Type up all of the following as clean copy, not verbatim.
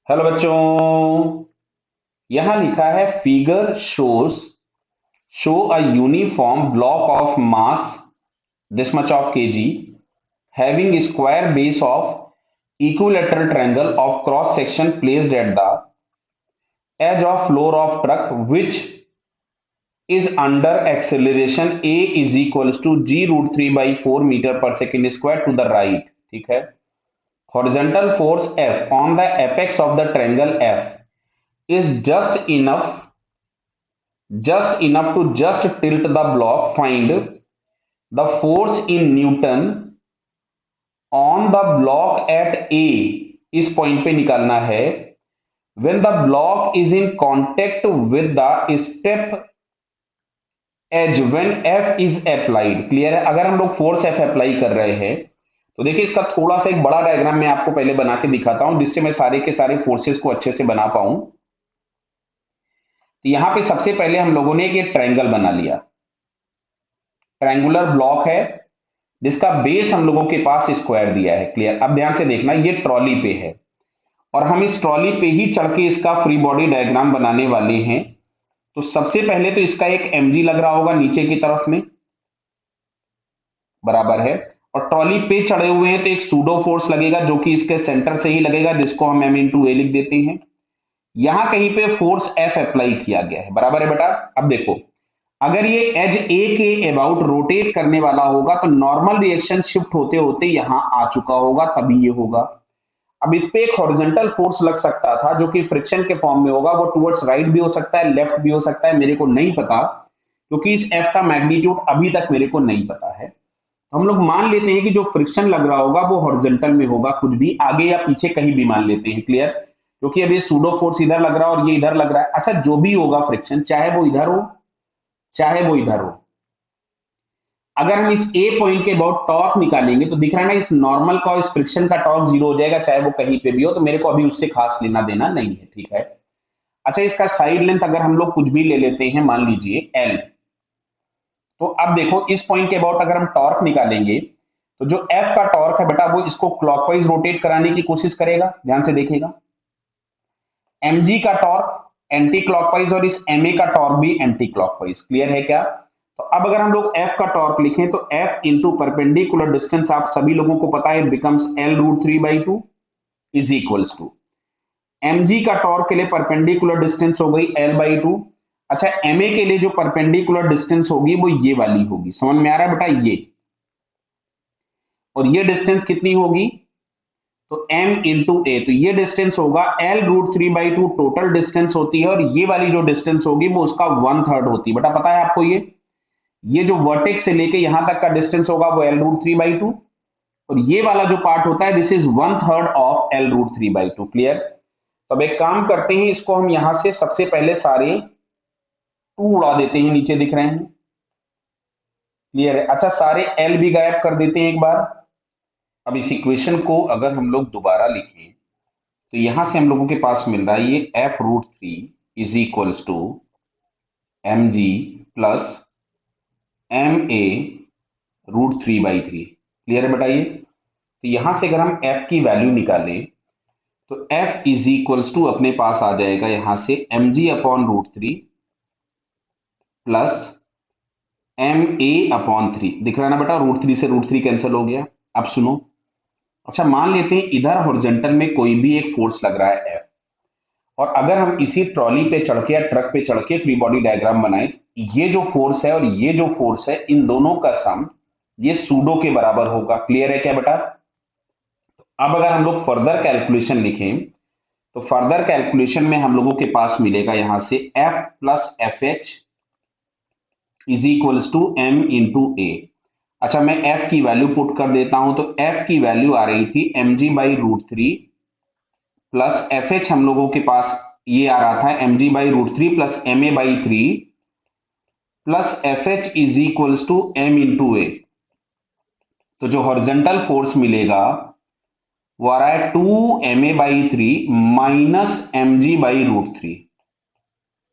Hello बच्चों, यहां लिखा है figure show a uniform block of mass this much of kg having square base of equilateral triangle of cross section placed at the edge of floor of truck which is under acceleration a is equals to g root 3 by 4 meter per second square to the right। ठीक है। horizontal force F on the apex of the triangle F is just enough to just tilt the block. Find the force in Newton on the block at A। इस point पे निकालना है when the block is in contact with the step edge when F is applied। Clear है। अगर हम लोग force F apply कर रहे हैं तो देखिए इसका थोड़ा सा एक बड़ा डायग्राम मैं आपको पहले बना के दिखाता हूं जिससे मैं सारे के सारे फोर्सेस को अच्छे से बना पाऊं। तो यहां पे सबसे पहले हम लोगों ने एक ट्रायंगल बना लिया। ट्रायंगुलर ब्लॉक है जिसका बेस हम लोगों के पास स्क्वायर दिया है। क्लियर। अब ध्यान से देखना, ये ट्रॉली पे है और हम इस ट्रॉली पे ही चढ़ के इसका फ्री बॉडी डायग्राम बनाने वाले हैं। तो सबसे पहले तो इसका एक mg लग रहा होगा नीचे की तरफ में, बराबर है। और ट्रॉली पे चढ़े हुए हैं तो एक सूडो फोर्स लगेगा जो कि इसके सेंटर से ही लगेगा, जिसको हम m इंटू ए लिख देते हैं। यहां कहीं पे फोर्स F अप्लाई किया गया है, बराबर है बेटा। अब देखो, अगर ये एज ए के अबाउट रोटेट करने वाला होगा तो नॉर्मल रिएक्शन शिफ्ट होते होते यहां आ चुका होगा, तभी ये होगा। अब इस पे एक हॉरिजॉन्टल फोर्स लग सकता था जो कि फ्रिक्शन के फॉर्म में होगा। वो टुवर्ड्स राइट भी हो सकता है, लेफ्ट भी हो सकता है, मेरे को नहीं पता, क्योंकि इस एफ का मैग्नीट्यूड अभी तक मेरे को नहीं पता है। हम लोग मान लेते हैं कि जो फ्रिक्शन लग रहा होगा वो हॉरिजॉन्टल में होगा, कुछ भी आगे या पीछे कहीं भी मान लेते हैं। क्लियर। क्योंकि अब ये सूडो फोर्स इधर लग रहा है और ये इधर लग रहा है। अच्छा, जो भी होगा फ्रिक्शन, चाहे वो इधर हो चाहे वो इधर हो, अगर हम इस ए पॉइंट के अबाउट टॉर्क निकालेंगे तो दिख रहा है ना, इस नॉर्मल का और इस फ्रिक्शन का टॉर्क जीरो हो जाएगा, चाहे वो कहीं पे भी हो। तो मेरे को अभी उससे खास लेना देना नहीं है। ठीक है। अच्छा, इसका साइड लेंथ अगर हम लोग कुछ भी ले लेते हैं, मान लीजिए एल, तो अब देखो इस पॉइंट के अबाउट अगर हम टॉर्क निकालेंगे तो जो एफ का टॉर्क है बेटा, वो इसको क्लॉकवाइज रोटेट कराने की कोशिश करेगा। ध्यान से देखिएगा, mg का टॉर्क एंटी क्लॉकवाइज और इस ma का टॉर्क भी एंटी क्लॉकवाइज। क्लियर है क्या। तो अब अगर हम लोग f का टॉर्क लिखें तो f इंटू परपेंडिकुलर डिस्टेंस, आप सभी लोगों को पता है, becomes l root 3/2 is equals to mg का टॉर्क के लिए परपेंडिकुलर डिस्टेंस हो गई l/2। अच्छा, ma के लिए जो परपेंडिकुलर डिस्टेंस होगी वो ये वाली होगी। समझ में आ रहा है बेटा, ये और ये डिस्टेंस कितनी होगी, तो m इंटू ए, तो ये डिस्टेंस होगा l रूट 3/2 टोटल डिस्टेंस होती है, और ये वाली जो डिस्टेंस होगी वो उसका 1/3 होती है। बेटा पता है आपको, ये जो वर्टेक्स से लेके यहां तक का डिस्टेंस होगा वो l रूट 3/2, और ये वाला जो पार्ट होता है this is 1/3 of l root 3/2। Clear. तो अब एक काम करते हैं, इसको हम यहां से सबसे पहले सारे 2 उड़ा देते हैं, नीचे दिख रहे हैं। क्लियर है। अच्छा, सारे l भी गायब कर देते हैं एक बार। अब इस इक्वेशन को अगर हम लोग दोबारा लिखें तो यहां से हम लोगों के पास मिल रहा है ये f root 3 is equals to mg plus ma root 3/3। Clear है बेटा ये। तो यहां से अगर हम f की वैल्यू निकालें तो f इज इक्वल्स टू अपने पास आ जाएगा यहां से mg upon root 3 plus ma upon 3। दिख रहा है ना बेटा, रूट 3 से रूट 3 कैंसिल हो गया। अब सुनो, अच्छा मान लेते हैं इधर हॉरिजॉन्टल में कोई भी एक फोर्स लग रहा है F, और अगर हम इसी ट्रॉली पे चढ़ के या ट्रक पे चढ़ के फ्री बॉडी डायग्राम बनाए, ये जो फोर्स है और ये जो फोर्स है, इन दोनों का सम ये सूडो के बराबर होगा। क्लियर है क्या बेटा। अब अगर हम लोग फर्दर कैलकुलेशन लिखें तो फर्दर कैलकुलेशन में हम लोगों के पास मिलेगा यहां से F plus F H is equals to m into A. अच्छा, मैं F की वैल्यू पुट कर देता हूं, तो F की वैल्यू आ रही थी mg/√3 प्लस एफ एच हम लोगों के पास ये आ रहा था mg/√3 plus ma/3 plus F H is equals to m into A. तो जो हॉरिजॉन्टल फोर्स मिलेगा वो आ रहा है 2ma/3 माइनस mg/√3।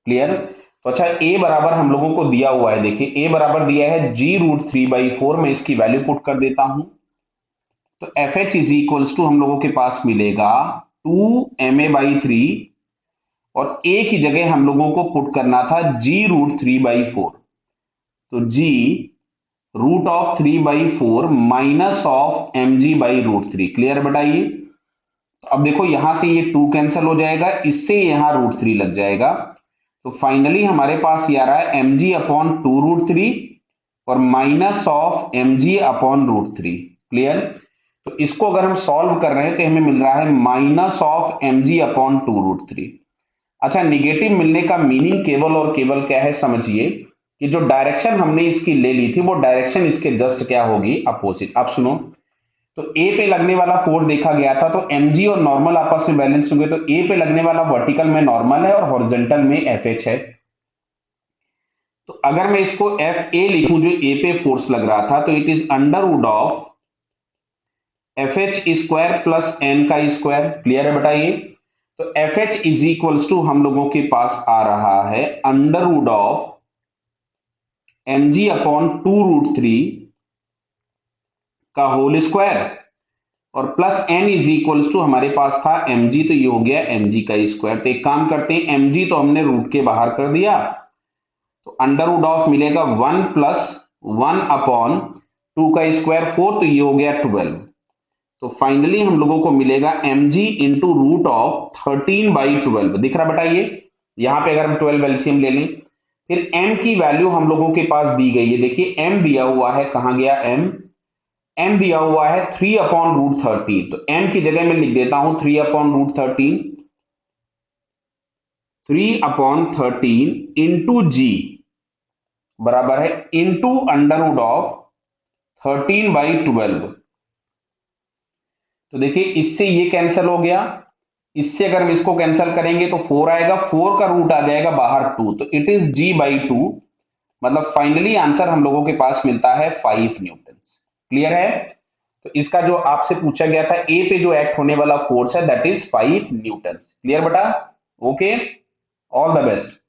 क्लियर। तो अच्छा, ए बराबर हम लोगों को दिया हुआ है, देखिए ए बराबर दिया है g√3/4। मैं इसकी वैल्यू पुट कर देता हूं, तो F H is equals to हम लोगों के पास मिलेगा 2ma/3 और a की जगह हम लोगों को पुट करना था g√3/4। तो g √3/4 minus of mg/√3। Clear बताइए। तो अब देखो यहां से ये 2 कैंसिल हो जाएगा, इससे यहां √3 लग जाएगा। तो फाइनली हमारे पास ये आ रहा है mg/2√3 और माइनस ऑफ mg/√3। क्लियर। तो इसको अगर हम सॉल्व कर रहे हैं तो हमें मिल रहा है माइनस ऑफ mg/2√3। अच्छा, निगेटिव मिलने का मीनिंग केवल और केवल क्या है समझिए कि जो डायरेक्शन हमने इसकी ले ली थी वो डायरेक्शन इसके जस्ट क्या होगी, अपोजिट। अब सुनो, तो ए पे लगने वाला फोर्स देखा गया था, तो mg और नॉर्मल आपस में बैलेंस होंगे, तो ए पे लगने वाला वर्टिकल में नॉर्मल है और हॉरिजॉन्टल में FH है। तो अगर मैं इसको FA लिखूं जो ए पे फोर्स लग रहा था, तो it is under root of FH² plus n का स्क्वायर। क्लियर है बताइए। तो FH इज इक्वल्स टू हम लोगों के पास आ रहा है अंडर वुड ऑफ mg/2√3 का होल स्क्वायर और plus n is equals to हमारे पास था mg, तो ये हो गया mg का स्क्वायर। तो एक काम करते हैं, mg तो हमने रूट के बाहर कर दिया, तो अंडर वुड ऑफ मिलेगा 1 प्लस 1/2 का स्क्वायर 4, तो ये हो गया 12। तो फाइनली हम लोगों को मिलेगा mg इंटू √13/12। दिख रहा बताइए। यहां पे अगर हम 12 एलसीएम ले लें, फिर m की वैल्यू हम लोगों के पास दी गई है। देखिए m दिया हुआ है, कहां गया m दिया हुआ है 3/√13। तो m की जगह मैं लिख देता हूं 3/√13, 3/13 इंटू g बराबर है इंटू अंडर वुड ऑफ 13/12। तो देखिए इससे ये कैंसिल हो गया, इससे अगर हम इसको कैंसिल करेंगे तो 4 आएगा, 4 का रूट आ जाएगा बाहर 2, तो इट इज g/2। मतलब फाइनली आंसर हम लोगों के पास मिलता है 5 न्यूटन। क्लियर है। तो इसका जो आपसे पूछा गया था ए पे जो एक्ट होने वाला फोर्स है दैट इज 5 न्यूटन। क्लियर बेटा। Okay, all the best.